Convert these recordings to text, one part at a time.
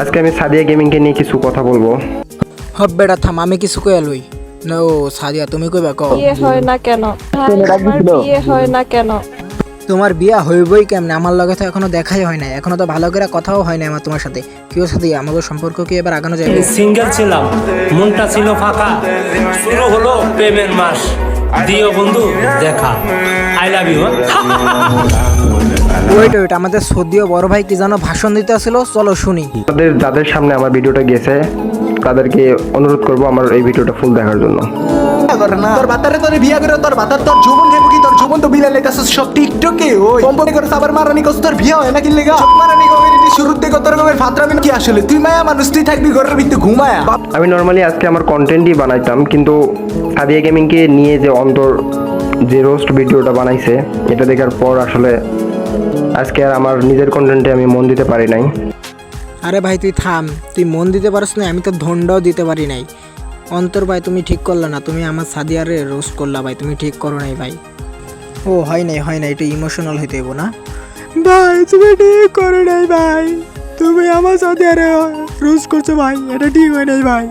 আজকে আমি সাদিয়া গেমিংকে নিয়ে কিছু কথা বলবো। হব বেটা থাম, আমি কিছু কই লই নো। সাদিয়া তুমি কইবা কও। বিয়ে হয় না কেন? আমার বিয়ে হয় না কেন? তোমার বিয়া হইবই কেমনে? আমার লগে তো এখনো দেখাই হয় নাই, এখনো তো ভালো করে কথাও হয় না আমার তোমার সাথে। কেউ সাথে আমাদের সম্পর্ক কি এবার আগানো যাবে? সিঙ্গেল ছিলাম, মনটা ছিল ফাঁকা, শুরু হলো প্রেমের মাস। দিও বন্ধু দেখা, I love you. Wait wait, আমাদের সদ্য বড় ভাই কি জানো ভাষণ দিতে আসছিল, চলো শুনি। যাদের সামনে আমার ভিডিওটা গেছে তাদেরকে অনুরোধ করবো আমার এই ভিডিওটা ফুল দেখার জন্য। তোর বাতারে তোরে বিয়া করে তোর বাতার তোর যৌবন খাইব কি? তোর যৌবন তো বিলা লাইতাছস সব টিকটকে। ওই সম্পর্ক করে সাবার মারানি কস তোর বিয়া হয় না কি লাগা? সব মারানি কমিউনিটি শুরুতে কত রকমের ফাতরামি কি আসলে? তুই মায়া মানুষ, তুই থাকবি ঘরের ভিতরে ঘুমায়া। আমি নর্মালি আজকে আমার কন্টেন্টই বানাইতাম, কিন্তু সাদিয়া গেমিংকে নিয়ে যে অন্তর যে রোস্ট ভিডিওটা বানাইছে এটা দেখার পর আসলে আজকে আর আমার নিজের কন্টেন্টে আমি মন দিতে পারি নাই। আরে ভাই তুই থাম, তুই মন দিতে পারিস না, আমি তো ধন্ডাও দিতে পারি নাই। অন্তর ভাই তুমি ঠিক করলা না, তুমি আমার সাদিয়ারে রোস্ট করলা ভাই, তুমি ঠিক করো নাই ভাই। ও হয় নাই, একটু ইমোশনাল হইতে হইব না ভাই, তুমি ঠিক করো নাই ভাই, তুমি আমার সাদিয়ারে রোস্ট করছো ভাই, এটা ঠিক হয় নাই ভাই।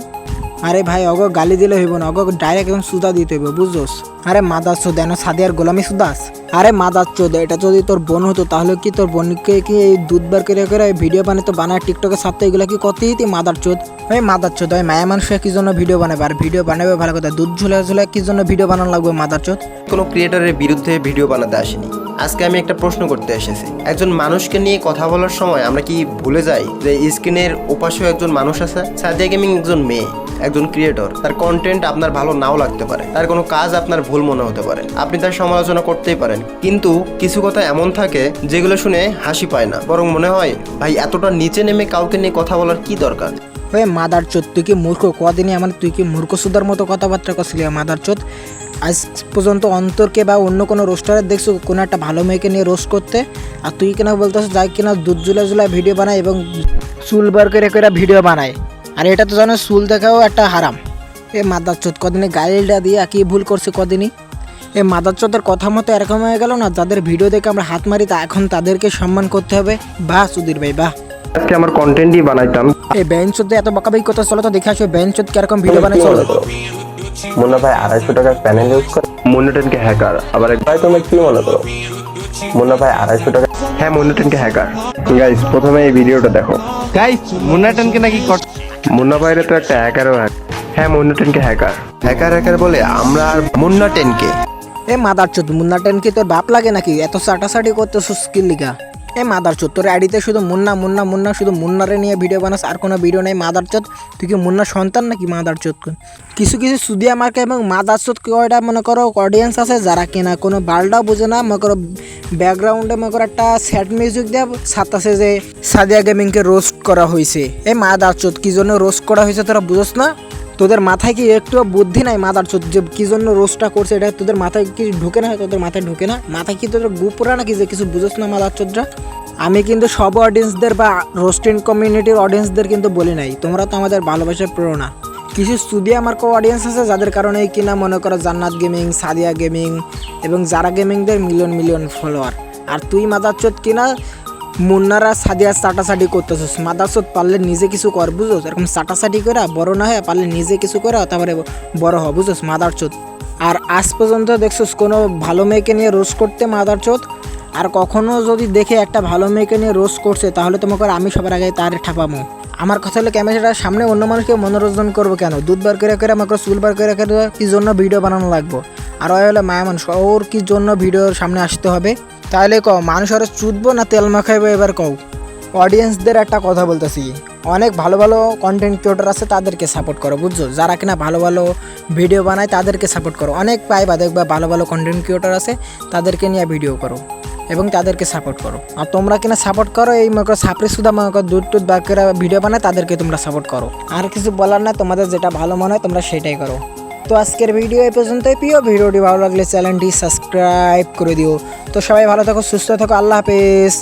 আরে ভাই অগ গালি দিলে হইব না, অগ ডাইরেক্ট একদম সুদা দিতে হইব, বুঝছোস? আরে মাদার চোদ, এন সাদিয়ার গোলামি সুদাস? আরে মাদার চোদ, এটা যদি তোর বোন হতো তাহলে কি তোর বোনকে কি এই দুধ বার করে ভিডিও বানাতো, বানায় টিকটকে ছাড়তো, এগুলো কি কতই তুই মাদার চোদ? ওই মাদার চোদ, ওই মায়া মানুষের কি জন্য ভিডিও বানাবে? আর ভিডিও বানাবে ভালো কথা, দুধ ঝুলে কি জন্য ভিডিও বানানো লাগবে মাদার চোদ? কোনো ক্রিয়েটরের বিরুদ্ধে ভিডিও বানাতে আসিনি। আজকে আমি একটা প্রশ্ন করতে এসেছি। একজন মানুষকে নিয়ে কথা বলার সময় আমরা কি ভুলে যাই যে স্ক্রিনের ওপাশেও একজন মানুষ আছে? সাদিয়া গেমিং একজন মেয়ে, একজন ক্রিয়েটর। তার কন্টেন্ট আপনার ভালো নাও লাগতে পারে, তার কোনো কাজ আপনার ভুল মনে হতে পারে, আপনি তার সমালোচনা করতেই পারেন, কিন্তু কিছু কথা এমন থাকে যেগুলো শুনে হাসি পায় না, বরং মনে হয় ভাই এতটা নিচে নেমে কাউকে নিয়ে কথা বলার কি দরকার? ওই মাদার চোদ, তুই কি মূর্খ? কদিনই আমার তুই কি মূর্খ সুদার মতো কথাবার্তা করছিলি মাদার চোদ? আজ পর্যন্ত অন্তরকে বা অন্য কোনো রোস্টারের দেখছো কোনো একটা ভালো মেয়েকে নিয়ে রোস্ট করতে? আর তুই কিনা বলতেছ যাই কিনা দুধ ঝুলা ভিডিও বানায় এবং চুল বার করে ভিডিও বানায়, আর এটা তো জানো চুল দেখাও একটা হারাম। এ মাদার চোদ কদিনে গাইলটা দিয়ে কি ভুল করছে কদিনই? এ মাদার চোদের কথা মতো এরকম হয়ে গেল না, যাদের ভিডিও দেখে আমরা হাত মারি তা এখন তাদেরকে সম্মান করতে হবে। বাহ সুধীর ভাই বাহ। আজকে আমার কন্টেন্টই বানাইতাম। এই ব্যান চোদ এত বাকাবাকি কথা, চলো তো দেখে আসো ব্যান চোদ কিরকম ভিডিও বানায়। চলো মুন্না ভাই 250 টাকার প্যানেল ইউজ করে। মুন্নাটেনকে হ্যাকার। আবার ভাই তুমি কি মনে করো? মুন্না ভাই 250 টাকা। হ্যাঁ, মুন্নাটেনকে হ্যাকার। গাইস প্রথমে এই ভিডিওটা দেখো। গাইস মুন্নাটানকে নাকি মুন্না ভাইরে তো একটা হ্যাকারও হ্যাঁ, মুন্নাটেনকে হ্যাকার। হ্যাকার বলে আমরা আর মুন্না টেনকে। এ মাদার চোদ, মুন্না টেন কি তোর বাপ লাগে নাকি? এত চাটাচাটি করতেছ স্কিল লিগা? এ মাদার চোদ, তোর আইডিতে শুধু মুন্না শুধু মুন্নারে নিয়ে ভিডিও বানাস, আর কোনো ভিডিও নেই মাদার চোদ। তুই কি মুন্নার সন্তান নাকি মাদার চোদ? কিছু সুদিয়া মার্কা এবং মাদার চোদ কয়টা মনে করো অডিয়েন্স আছে যারা কিনা কোনো বালটাও বোঝে না, মনে করো ব্যাকগ্রাউন্ডে মনে করো একটা স্যাড মিউজিক দিয়ে ছাড়তেছে যে সাদিয়া গেমিংকে রোস্ট করা হয়েছে। এ মাদার চোদ, কি জন্য রোস্ট করা হয়েছে তোরা বুঝোস না? তোদের মাথায় কি একটু বুদ্ধি নাই মাদার চোদ? যে কি জন্য রোস্টটা করছে এটা তোদের মাথায় কি ঢুকে না? তোদের মাথায় ঢুকে না? মাথায় কি তোদের গুপরা নাকি যে কিছু বুঝোস না মাদার চোদরা? আমি কিন্তু সব অডিয়েন্সদের বা রোস্টিং কমিউনিটির অডিয়েন্সদের কিন্তু বলি নাই, তোমরা তো আমাদের ভালোবাসার প্রেরণা। কিছু সুদিয়া আমার অডিয়েন্স আছে যাদের কারণে কিনা মনে করো জান্নাত গেমিং, সাদিয়া গেমিং এবং যারা গেমিংদের মিলিয়ন ফলোয়ার। আর তুই মাদার চোদ কিনা মুন্নারা সাদিয়া চাটাচাটি করতেছিস। মাদার চোদ পারলে নিজে কিছু কর, বুঝোস? এরকম চাটাচাটি করে বড় না হয়, পারলে নিজে কিছু করে তারপরে বড় হ, বুঝোস মাদার চোদ? আর আজ পর্যন্ত দেখছোস কোনো ভালো মেয়েকে নিয়ে রোস্ট করতে মাদার চোদ? আর কখনো যদি দেখে একটা ভালো মেয়েকে নিয়ে রোস্ট করছে তাহলে তোমাকে আমি সবার আগে তার ঠাপামো। আমার কথা হলো ক্যামেরাটার সামনে অন্য মানুষকে মনোরঞ্জন করবো কেন? দুধ বার করে আমাকে চুল বার করে কি জন্য ভিডিও বানানো লাগবো? আর ওই হলো মায়া মানুষ, ওর কি জন্য ভিডিওর সামনে আসতে হবে? তাহলে কও মানুষ আরো চুদবো না তেল মাখাইবো? এবার কও। অডিয়েন্সদের একটা কথা বলতেছি, অনেক ভালো কন্টেন্ট ক্রিয়েটর আছে, তাদেরকে সাপোর্ট করো, বুঝছো? যারা কিনা ভালো ভিডিও বানায় তাদেরকে সাপোর্ট করো। অনেক পাইবা দেখবা ভালো কন্টেন্ট ক্রিয়েটর আছে, তাদেরকে নিয়ে ভিডিও করো এবং তাদেরকে সাপোর্ট করো। আর তোমরা কিনা সাপোর্ট করো এই মনে করো সাপড়ি সুদা মনে করো দুধ বার করে ভিডিও বানায়, তাদেরকে তোমরা সাপোর্ট করো। আর কিছু বলার না, তোমাদের যেটা ভালো মনে হয় তোমরা সেটাই করো। তো আজকের ভিডিও এই পর্যন্তই। প্রিয় ভিডিওটি ভালো লাগলে চ্যানেলটি সাবস্ক্রাইব করে দিও। তো সবাই ভালো থাকো, সুস্থ থাকো, আল্লাহ হাফেজ।